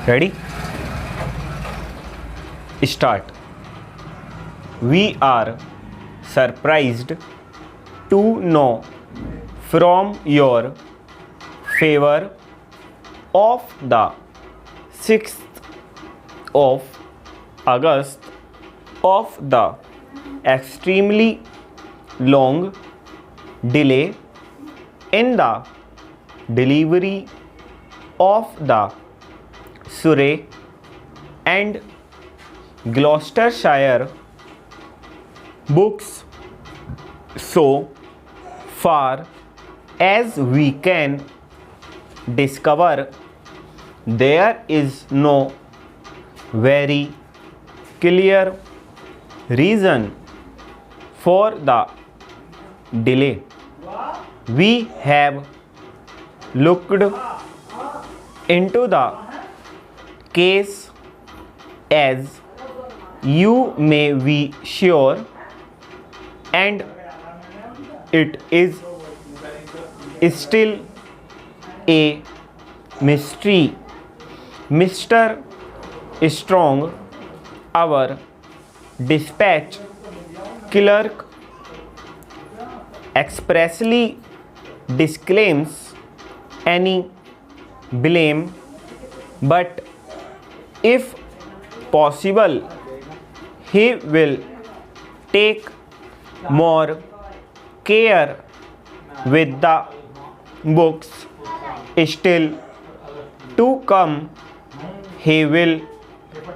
Ready? Start. We are surprised to know from your favor of the 6th of August of the extremely long delay in the delivery of the Surrey and Gloucestershire books. So far as we can discover, there is no very clear reason for the delay. We have looked into the case, as you may be sure, and it is still a mystery. Mr. Strong, our dispatch clerk, expressly disclaims any blame, but if possible, he will take more care with the books still to come. He will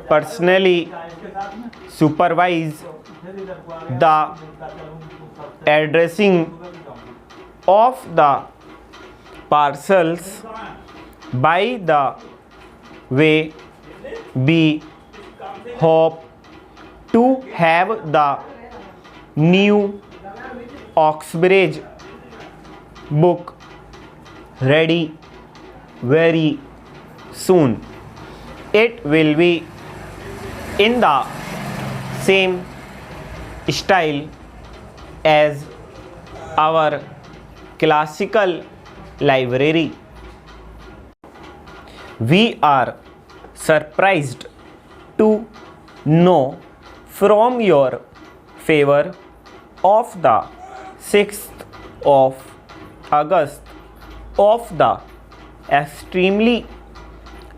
personally supervise the addressing of the parcels. By the way, we hope to have the new Oxbridge book ready very soon. It will be in the same style as our classical library. We are surprised to know from your favor of the 6th of August of the extremely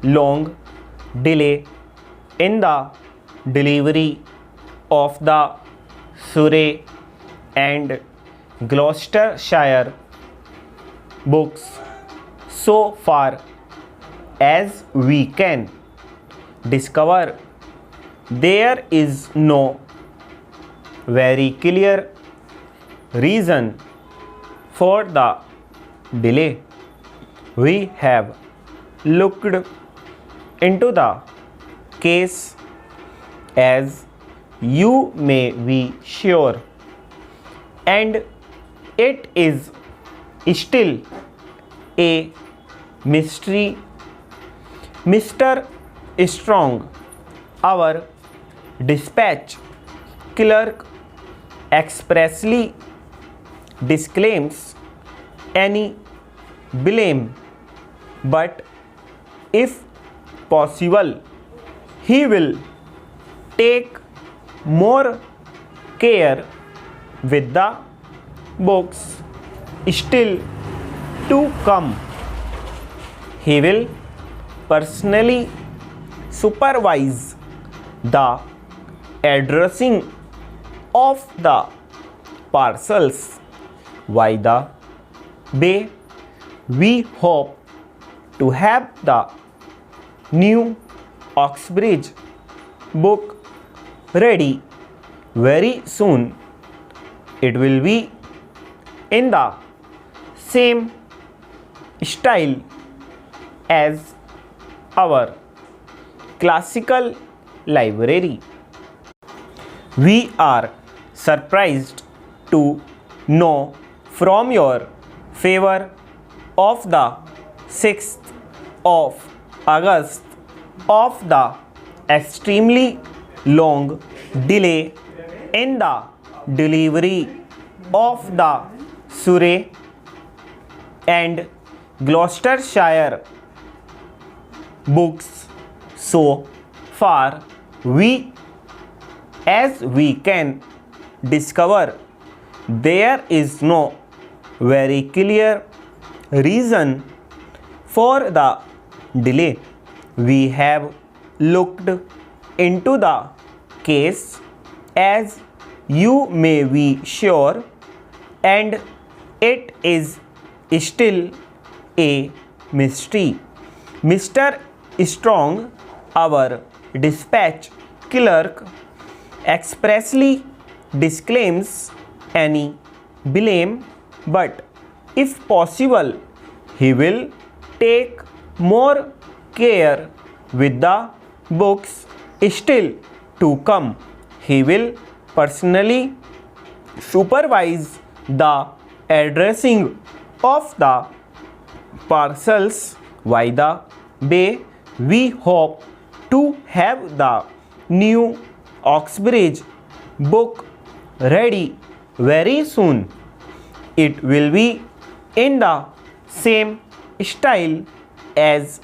long delay in the delivery of the Surrey and Gloucestershire books. So far as we can discover, there is no very clear reason for the delay. We have looked into the case, as you may be sure, and it is still a mystery. Mr. Strong, our dispatch clerk, expressly disclaims any blame, but if possible, he will take more care with the books still to come. He will personally supervise the addressing of the parcels. By the way, we hope to have the new Oxbridge book ready very soon. It will be in the same style as our classical library. We are surprised to know from your favor of the 6th of August of the extremely long delay in the delivery of the Surrey and Gloucestershire books. So far as we can discover, there is no very clear reason for the delay. We have looked into the case, as you may be sure, and it is still a mystery. Mr. Strong, our dispatch clerk, expressly disclaims any blame, but if possible, he will take more care with the books still to come. He will personally supervise the addressing of the parcels. By the way, we hope to have the new Oxbridge book ready very soon. It will be in the same style as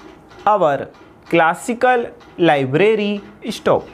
our classical library stock.